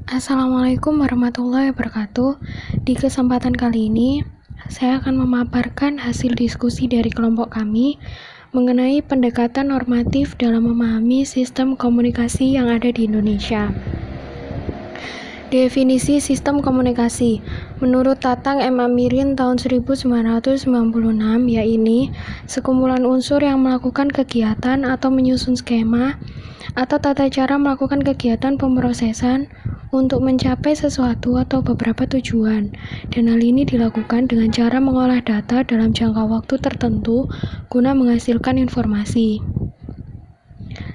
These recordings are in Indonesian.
Assalamualaikum warahmatullahi wabarakatuh. Di kesempatan kali ini, saya akan memaparkan hasil diskusi dari kelompok kami mengenai pendekatan normatif dalam memahami sistem komunikasi yang ada di Indonesia. Definisi sistem komunikasi menurut Tatang M. Amirin tahun 1996, yaitu sekumpulan unsur yang melakukan kegiatan atau menyusun skema atau tata cara melakukan kegiatan pemrosesan untuk mencapai sesuatu atau beberapa tujuan, dan hal ini dilakukan dengan cara mengolah data dalam jangka waktu tertentu guna menghasilkan informasi.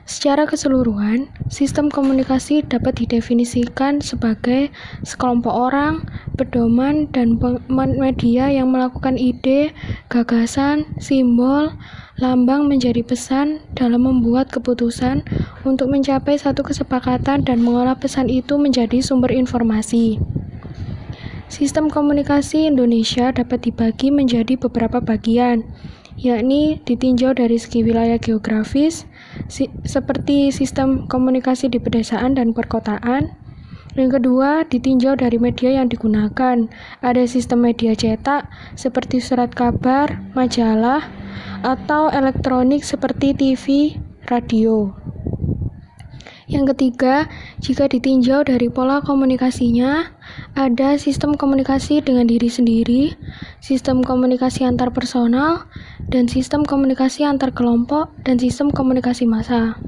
Secara keseluruhan, sistem komunikasi dapat didefinisikan sebagai sekelompok orang, pedoman, dan media yang melakukan ide, gagasan, simbol, lambang menjadi pesan dalam membuat keputusan untuk mencapai satu kesepakatan dan mengolah pesan itu menjadi sumber informasi. Sistem komunikasi Indonesia dapat dibagi menjadi beberapa bagian, yakni ditinjau dari segi wilayah geografis, seperti sistem komunikasi di pedesaan dan perkotaan. Yang kedua, ditinjau dari media yang digunakan. Ada sistem media cetak, seperti surat kabar, majalah, atau elektronik seperti TV, radio. Yang ketiga, jika ditinjau dari pola komunikasinya, ada sistem komunikasi dengan diri sendiri, sistem komunikasi antar personal, dan sistem komunikasi antar kelompok, dan sistem komunikasi massa.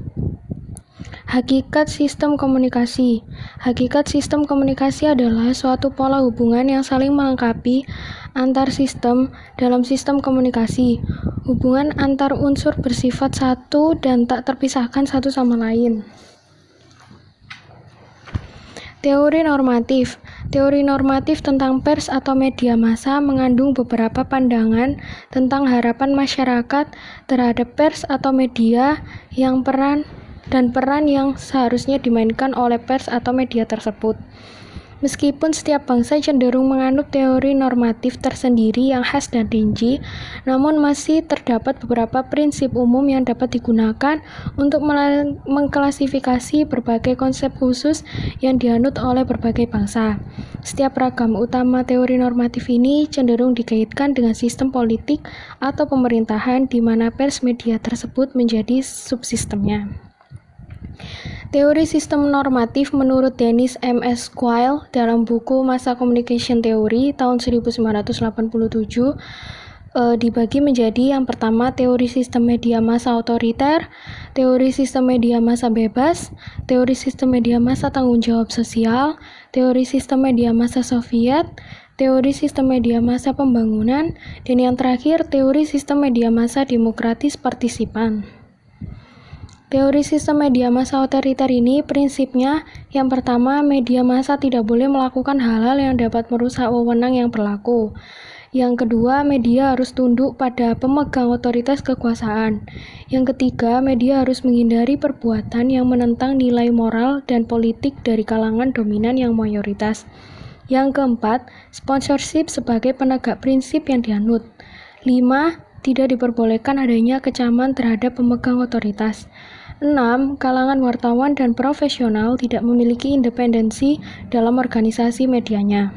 Hakikat sistem komunikasi. Hakikat sistem komunikasi adalah suatu pola hubungan yang saling melengkapi antar sistem dalam sistem komunikasi. Hubungan antar unsur bersifat satu dan tak terpisahkan satu sama lain. Teori normatif. Teori normatif tentang pers atau media massa mengandung beberapa pandangan tentang harapan masyarakat terhadap pers atau media yang peran yang seharusnya dimainkan oleh pers atau media tersebut. Meskipun setiap bangsa cenderung menganut teori normatif tersendiri yang khas dan rinci, namun masih terdapat beberapa prinsip umum yang dapat digunakan untuk mengklasifikasi berbagai konsep khusus yang dianut oleh berbagai bangsa. Setiap ragam utama teori normatif ini cenderung dikaitkan dengan sistem politik atau pemerintahan di mana pers media tersebut menjadi subsistemnya. Teori sistem normatif menurut Dennis M. S. Quayle dalam buku Massa Communication Theory tahun 1987 dibagi menjadi yang pertama teori sistem media massa otoriter, teori sistem media massa bebas, teori sistem media massa tanggung jawab sosial, teori sistem media massa Soviet, teori sistem media massa pembangunan, dan yang terakhir teori sistem media massa demokratis partisipan. Teori sistem media massa otoriter ini prinsipnya yang pertama, media massa tidak boleh melakukan hal-hal yang dapat merusak wewenang yang berlaku. Yang kedua, media harus tunduk pada pemegang otoritas kekuasaan. Yang ketiga, media harus menghindari perbuatan yang menentang nilai moral dan politik dari kalangan dominan yang mayoritas. Yang keempat, sponsorship sebagai penegak prinsip yang dianut. 5. Tidak diperbolehkan adanya kecaman terhadap pemegang otoritas. 6. Kalangan wartawan dan profesional tidak memiliki independensi dalam organisasi medianya.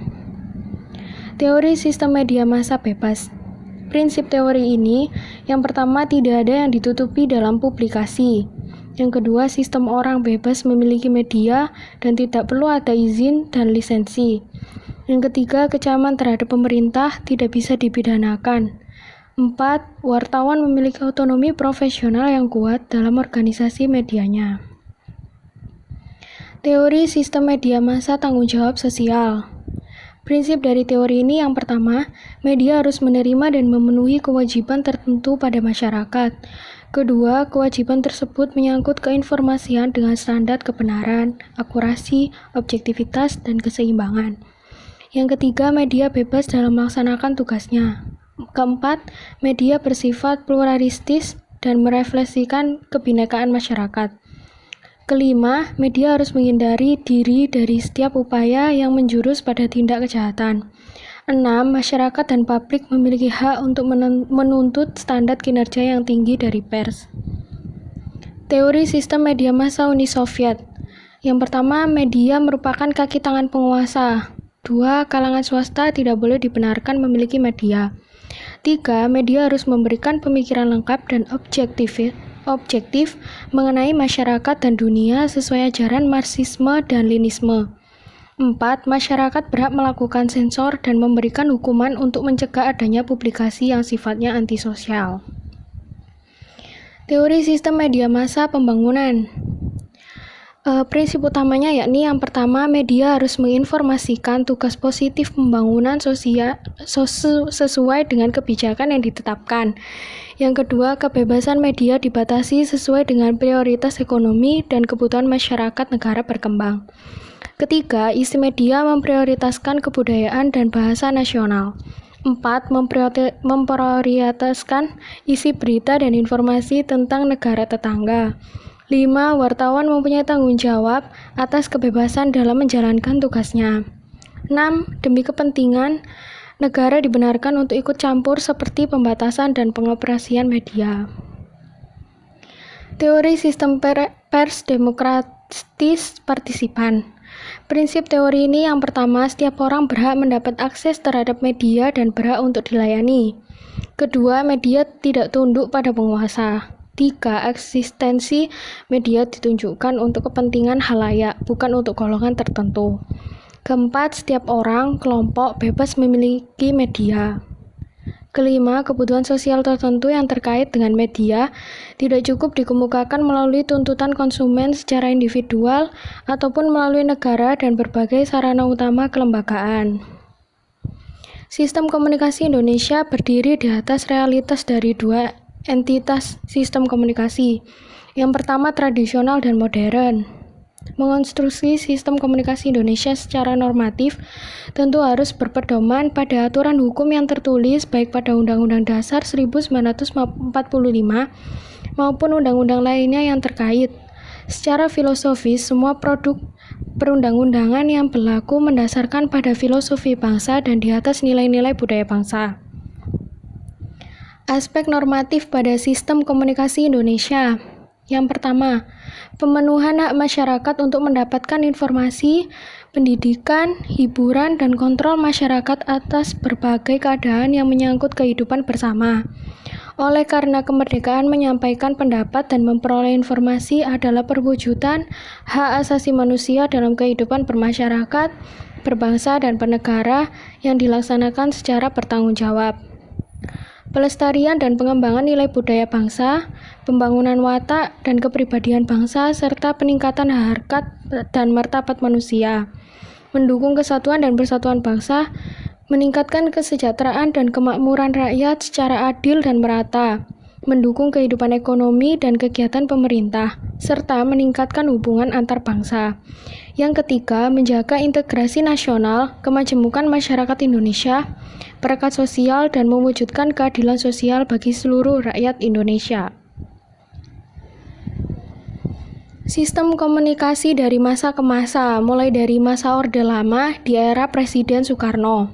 Teori sistem media massa bebas. Prinsip teori ini, yang pertama tidak ada yang ditutupi dalam publikasi. Yang kedua, sistem orang bebas memiliki media dan tidak perlu ada izin dan lisensi. Yang ketiga, kecaman terhadap pemerintah tidak bisa dipidanakan. 4. Wartawan memiliki otonomi profesional yang kuat dalam organisasi medianya. Teori sistem media massa tanggung jawab sosial. Prinsip dari teori ini yang pertama, media harus menerima dan memenuhi kewajiban tertentu pada masyarakat. Kedua, kewajiban tersebut menyangkut keinformasian dengan standar kebenaran, akurasi, objektivitas, dan keseimbangan. Yang ketiga, media bebas dalam melaksanakan tugasnya. Keempat, media bersifat pluralistis dan merefleksikan kebinekaan masyarakat. Kelima, media harus menghindari diri dari setiap upaya yang menjurus pada tindak kejahatan. 6. Masyarakat dan publik memiliki hak untuk menuntut standar kinerja yang tinggi dari pers. Teori sistem media massa Uni Soviet. Yang pertama, media merupakan kaki tangan penguasa. 2. Kalangan swasta tidak boleh dibenarkan memiliki media. 3. Media harus memberikan pemikiran lengkap dan objektif mengenai masyarakat dan dunia sesuai ajaran Marxisme dan Leninisme. 4. Masyarakat berhak melakukan sensor dan memberikan hukuman untuk mencegah adanya publikasi yang sifatnya antisosial. Teori sistem media massa pembangunan. Prinsip utamanya yakni yang pertama, media harus menginformasikan tugas positif pembangunan sosial sesuai dengan kebijakan yang ditetapkan. Yang kedua, kebebasan media dibatasi sesuai dengan prioritas ekonomi dan kebutuhan masyarakat negara berkembang. Ketiga, isi media memprioritaskan kebudayaan dan bahasa nasional. 4. Memprioritaskan isi berita dan informasi tentang negara tetangga. 5. Wartawan mempunyai tanggung jawab atas kebebasan dalam menjalankan tugasnya. 6. Demi kepentingan negara dibenarkan untuk ikut campur seperti pembatasan dan pengoperasian media. Teori sistem pers demokratis partisipan. Prinsip teori ini yang pertama, setiap orang berhak mendapat akses terhadap media dan berhak untuk dilayani. Kedua, media tidak tunduk pada penguasa. 3. Eksistensi media ditunjukkan untuk kepentingan halayak, bukan untuk golongan tertentu. Keempat, setiap orang, kelompok bebas memiliki media. Kelima, kebutuhan sosial tertentu yang terkait dengan media tidak cukup dikemukakan melalui tuntutan konsumen secara individual ataupun melalui negara dan berbagai sarana utama kelembagaan. Sistem komunikasi Indonesia berdiri di atas realitas dari dua entitas sistem komunikasi. Yang pertama, tradisional dan modern. Mengonstruksi sistem komunikasi Indonesia secara normatif tentu harus berpedoman pada aturan hukum yang tertulis baik pada Undang-Undang Dasar 1945 maupun undang-undang lainnya yang terkait. Secara filosofis, semua produk perundang-undangan yang berlaku mendasarkan pada filosofi bangsa dan di atas nilai-nilai budaya bangsa. Aspek normatif pada sistem komunikasi Indonesia. Yang pertama, pemenuhan hak masyarakat untuk mendapatkan informasi, pendidikan, hiburan, dan kontrol masyarakat atas berbagai keadaan yang menyangkut kehidupan bersama. Oleh karena kemerdekaan menyampaikan pendapat dan memperoleh informasi adalah perwujudan hak asasi manusia dalam kehidupan bermasyarakat, berbangsa, dan bernegara yang dilaksanakan secara bertanggung jawab. Pelestarian dan pengembangan nilai budaya bangsa, pembangunan watak dan kepribadian bangsa, serta peningkatan harkat dan martabat manusia, mendukung kesatuan dan persatuan bangsa, meningkatkan kesejahteraan dan kemakmuran rakyat secara adil dan merata, mendukung kehidupan ekonomi dan kegiatan pemerintah, serta meningkatkan hubungan antar bangsa. Yang ketiga, menjaga integrasi nasional, kemajemukan masyarakat Indonesia, perekat sosial, dan mewujudkan keadilan sosial bagi seluruh rakyat Indonesia. Sistem komunikasi dari masa ke masa, mulai dari masa Orde Lama di era Presiden Soekarno.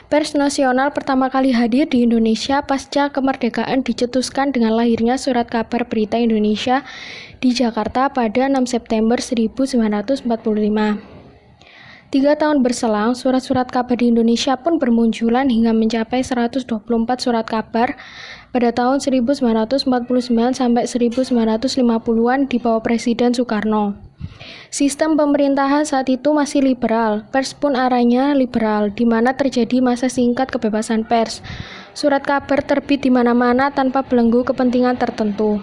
Pers nasional pertama kali hadir di Indonesia pasca kemerdekaan dicetuskan dengan lahirnya Surat Kabar Berita Indonesia di Jakarta pada 6 September 1945. 3 tahun berselang, surat-surat kabar di Indonesia pun bermunculan hingga mencapai 124 surat kabar pada tahun 1949 sampai 1950-an di bawah Presiden Soekarno. Sistem pemerintahan saat itu masih liberal, pers pun arahnya liberal, di mana terjadi masa singkat kebebasan pers. Surat kabar terbit di mana-mana tanpa belenggu kepentingan tertentu.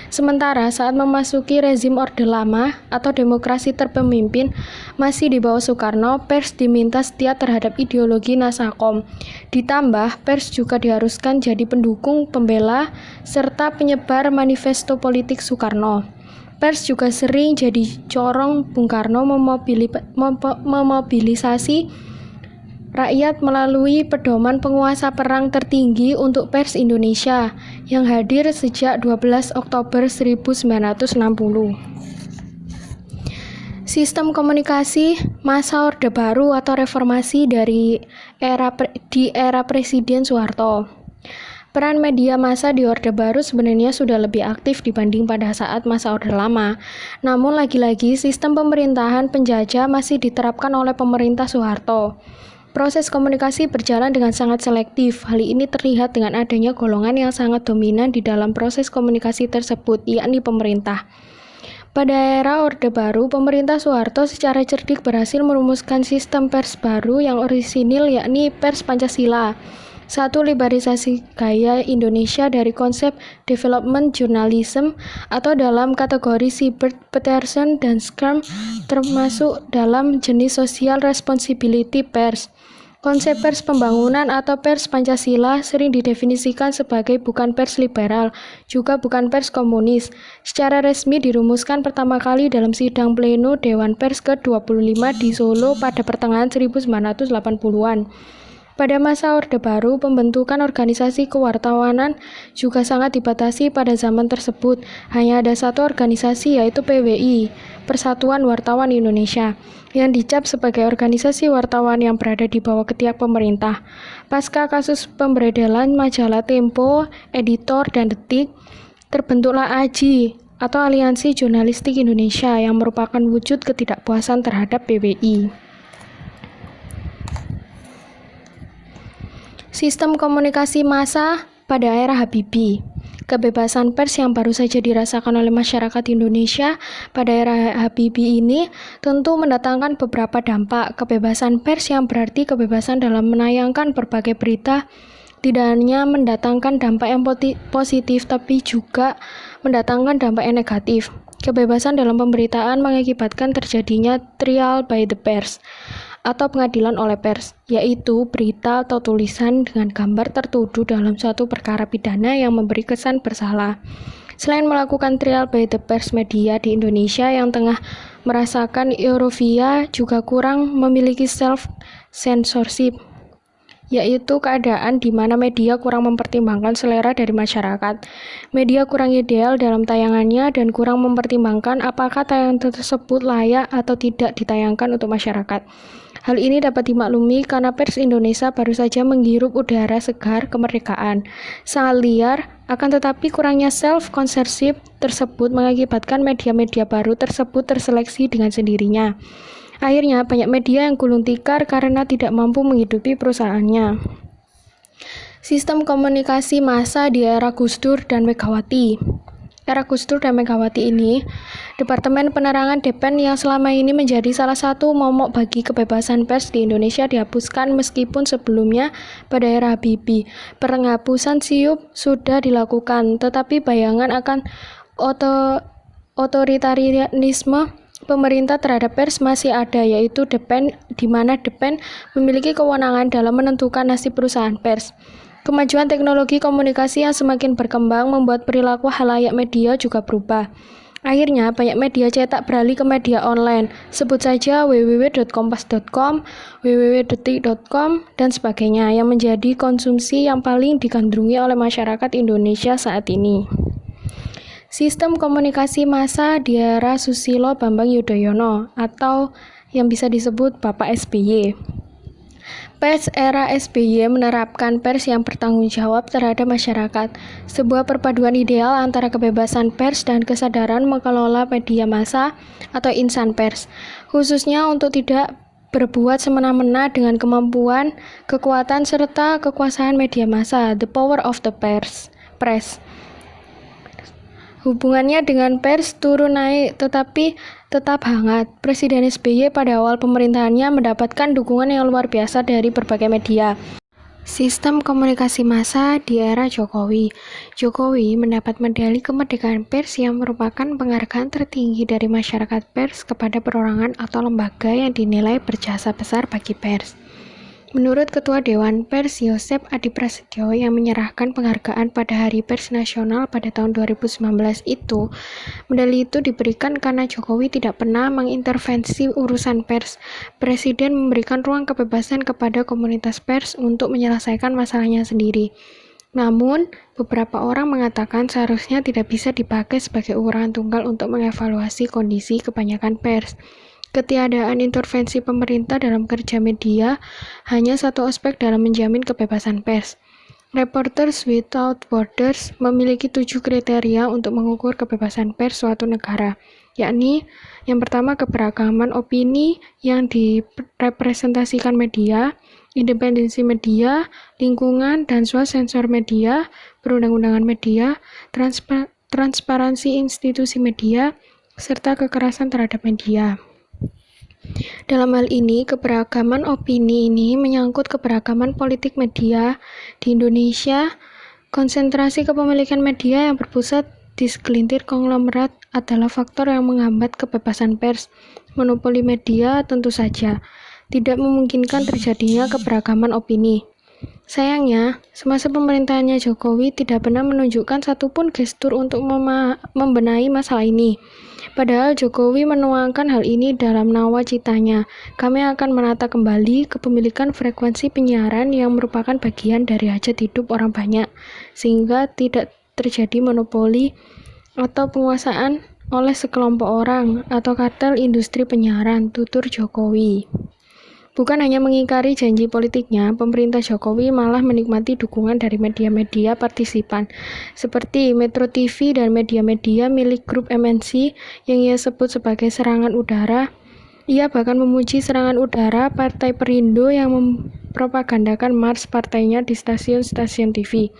Sementara saat memasuki rezim Orde Lama atau demokrasi terpemimpin masih di bawah Soekarno, pers diminta setia terhadap ideologi Nasakom. Ditambah, pers juga diharuskan jadi pendukung, pembela, serta penyebar manifesto politik Soekarno. Pers juga sering jadi corong Bung Karno memobilisasi rakyat melalui pedoman penguasa perang tertinggi untuk pers Indonesia yang hadir sejak 12 Oktober 1960. Sistem komunikasi masa Orde Baru atau reformasi di era Presiden Soeharto. Peran media massa di Orde Baru sebenarnya sudah lebih aktif dibanding pada saat masa Orde Lama. Namun lagi-lagi sistem pemerintahan penjajah masih diterapkan oleh pemerintah Soeharto. Proses komunikasi berjalan dengan sangat selektif. Hal ini terlihat dengan adanya golongan yang sangat dominan di dalam proses komunikasi tersebut, yakni pemerintah. Pada era Orde Baru, pemerintah Soeharto secara cerdik berhasil merumuskan sistem pers baru yang orisinil, yakni pers Pancasila. Satu, liberalisasi gaya Indonesia dari konsep development journalism atau dalam kategori Siebert, Peterson, dan Scrum termasuk dalam jenis social responsibility pers. Konsep pers pembangunan atau pers Pancasila sering didefinisikan sebagai bukan pers liberal, juga bukan pers komunis. Secara resmi dirumuskan pertama kali dalam sidang pleno Dewan Pers ke-25 di Solo pada pertengahan 1980-an. Pada masa Orde Baru, pembentukan organisasi kewartawanan juga sangat dibatasi pada zaman tersebut. Hanya ada satu organisasi, yaitu PWI, Persatuan Wartawan Indonesia, yang dicap sebagai organisasi wartawan yang berada di bawah ketiak pemerintah. Pasca kasus pemberedelan majalah Tempo, Editor, dan Detik, terbentuklah AJI, atau Aliansi Jurnalistik Indonesia, yang merupakan wujud ketidakpuasan terhadap PWI. Sistem komunikasi massa pada era Habibie. Kebebasan pers yang baru saja dirasakan oleh masyarakat Indonesia pada era Habibie ini tentu mendatangkan beberapa dampak. Kebebasan pers yang berarti kebebasan dalam menayangkan berbagai berita tidak hanya mendatangkan dampak yang positif, tapi juga mendatangkan dampak yang negatif. Kebebasan dalam pemberitaan mengakibatkan terjadinya trial by the pers atau pengadilan oleh pers, yaitu berita atau tulisan dengan gambar tertuduh dalam suatu perkara pidana yang memberi kesan bersalah. Selain melakukan trial by the pers, media di Indonesia yang tengah merasakan euforia juga kurang memiliki self-censorship, yaitu keadaan di mana media kurang mempertimbangkan selera dari masyarakat. Media kurang ideal dalam tayangannya dan kurang mempertimbangkan apakah tayangan tersebut layak atau tidak ditayangkan untuk masyarakat. Hal ini dapat dimaklumi karena pers Indonesia baru saja menghirup udara segar kemerdekaan. Sangat liar, akan tetapi kurangnya self-censorship tersebut mengakibatkan media-media baru tersebut terseleksi dengan sendirinya. Akhirnya banyak media yang gulung tikar karena tidak mampu menghidupi perusahaannya. Sistem komunikasi massa di era Gus Dur dan Megawati. Era Gus Dur dan Megawati ini, Departemen Penerangan Depen yang selama ini menjadi salah satu momok bagi kebebasan pers di Indonesia dihapuskan meskipun sebelumnya pada era Habibie. Penghapusan SIUP sudah dilakukan, tetapi bayangan akan otoritarianisme pemerintah terhadap pers masih ada, yaitu Depen, di mana Depen memiliki kewenangan dalam menentukan nasib perusahaan pers. Kemajuan teknologi komunikasi yang semakin berkembang membuat perilaku khalayak media juga berubah. Akhirnya, banyak media cetak beralih ke media online. Sebut saja www.kompas.com, www.detik.com, dan sebagainya, yang menjadi konsumsi yang paling digandrungi oleh masyarakat Indonesia saat ini. Sistem komunikasi massa di era Susilo Bambang Yudhoyono, atau yang bisa disebut Bapak SBY. Pers era SBY menerapkan pers yang bertanggung jawab terhadap masyarakat, sebuah perpaduan ideal antara kebebasan pers dan kesadaran mengelola media massa atau insan pers, khususnya untuk tidak berbuat semena-mena dengan kemampuan, kekuatan, serta kekuasaan media massa, the power of the press. Hubungannya dengan pers turun naik tetapi tetap hangat. Presiden SBY pada awal pemerintahannya mendapatkan dukungan yang luar biasa dari berbagai media. Sistem komunikasi massa di era Jokowi. Jokowi mendapat medali kemerdekaan pers yang merupakan penghargaan tertinggi dari masyarakat pers kepada perorangan atau lembaga yang dinilai berjasa besar bagi pers. Menurut Ketua Dewan Pers Yosep Adi Prasetyo yang menyerahkan penghargaan pada Hari Pers Nasional pada tahun 2019 itu, medali itu diberikan karena Jokowi tidak pernah mengintervensi urusan pers. Presiden memberikan ruang kebebasan kepada komunitas pers untuk menyelesaikan masalahnya sendiri. Namun, beberapa orang mengatakan seharusnya tidak bisa dipakai sebagai ukuran tunggal untuk mengevaluasi kondisi kebanyakan pers. Ketiadaan intervensi pemerintah dalam kerja media hanya satu aspek dalam menjamin kebebasan pers. Reporters Without Borders memiliki 7 kriteria untuk mengukur kebebasan pers suatu negara, yakni yang pertama keberagaman opini yang direpresentasikan media, independensi media, lingkungan dan swasensor media, perundang-undangan media, transparansi institusi media, serta kekerasan terhadap media. Dalam hal ini, keberagaman opini ini menyangkut keberagaman politik media di Indonesia. Konsentrasi kepemilikan media yang berpusat di segelintir konglomerat adalah faktor yang menghambat kebebasan pers. Monopoli media tentu saja tidak memungkinkan terjadinya keberagaman opini. Sayangnya, semasa pemerintahannya Jokowi tidak pernah menunjukkan satupun gestur untuk membenahi masalah ini. Padahal Jokowi menuangkan hal ini dalam nawacitanya. Kami akan menata kembali kepemilikan frekuensi penyiaran yang merupakan bagian dari hajat hidup orang banyak, sehingga tidak terjadi monopoli atau penguasaan oleh sekelompok orang atau kartel industri penyiaran, tutur Jokowi. Bukan hanya mengingkari janji politiknya, pemerintah Jokowi malah menikmati dukungan dari media-media partisipan, seperti Metro TV dan media-media milik grup MNC yang ia sebut sebagai serangan udara. Ia bahkan memuji serangan udara Partai Perindo yang mempropagandakan Mars partainya di stasiun-stasiun TV.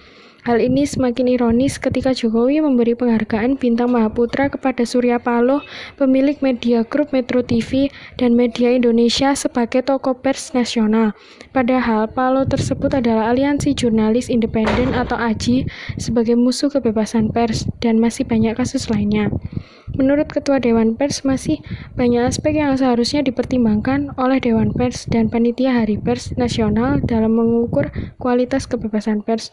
Hal ini semakin ironis ketika Jokowi memberi penghargaan Bintang Mahaputra kepada Surya Paloh, pemilik media grup Metro TV dan Media Indonesia sebagai tokoh pers nasional. Padahal Paloh tersebut adalah Aliansi Jurnalis Independen atau AJI sebagai musuh kebebasan pers, dan masih banyak kasus lainnya. Menurut Ketua Dewan Pers, masih banyak aspek yang seharusnya dipertimbangkan oleh Dewan Pers dan Panitia Hari Pers Nasional dalam mengukur kualitas kebebasan pers.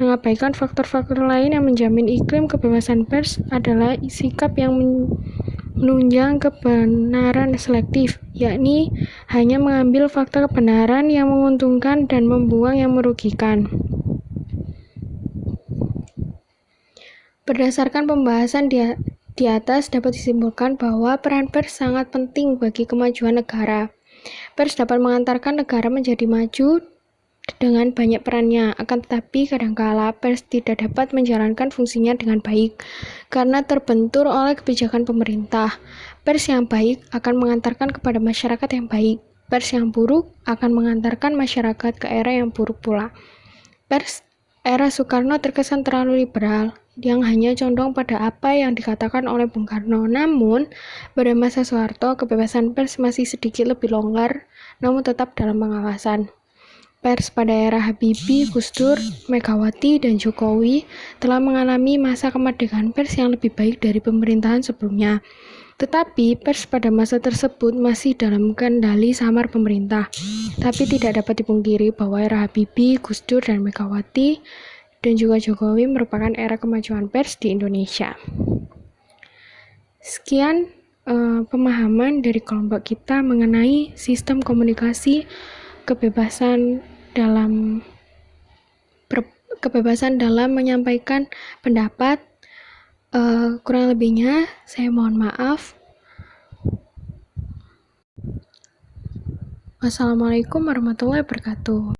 Mengabaikan faktor-faktor lain yang menjamin iklim kebebasan pers adalah sikap yang menunjang kebenaran selektif, yakni hanya mengambil fakta kebenaran yang menguntungkan dan membuang yang merugikan. Berdasarkan pembahasan di atas dapat disimpulkan bahwa peran pers sangat penting bagi kemajuan negara. Pers dapat mengantarkan negara menjadi maju dengan banyak perannya, akan tetapi kadangkala pers tidak dapat menjalankan fungsinya dengan baik karena terbentur oleh kebijakan pemerintah. Pers yang baik akan mengantarkan kepada masyarakat yang baik. Pers yang buruk akan mengantarkan masyarakat ke era yang buruk pula. Pers era Soekarno terkesan terlalu liberal, yang hanya condong pada apa yang dikatakan oleh Bung Karno. Namun, pada masa Soeharto, kebebasan pers masih sedikit lebih longgar, namun tetap dalam pengawasan. Pers pada era Habibie, Gus Dur, Megawati, dan Jokowi telah mengalami masa kemerdekaan pers yang lebih baik dari pemerintahan sebelumnya. Tetapi, pers pada masa tersebut masih dalam kendali samar pemerintah. Tapi tidak dapat dipungkiri bahwa era Habibie, Gus Dur, dan Megawati dan juga Jokowi merupakan era kemajuan pers di Indonesia. Sekian pemahaman dari kelompok kita mengenai sistem komunikasi kebebasan dalam menyampaikan pendapat. Kurang lebihnya saya mohon maaf. Wassalamualaikum warahmatullahi wabarakatuh.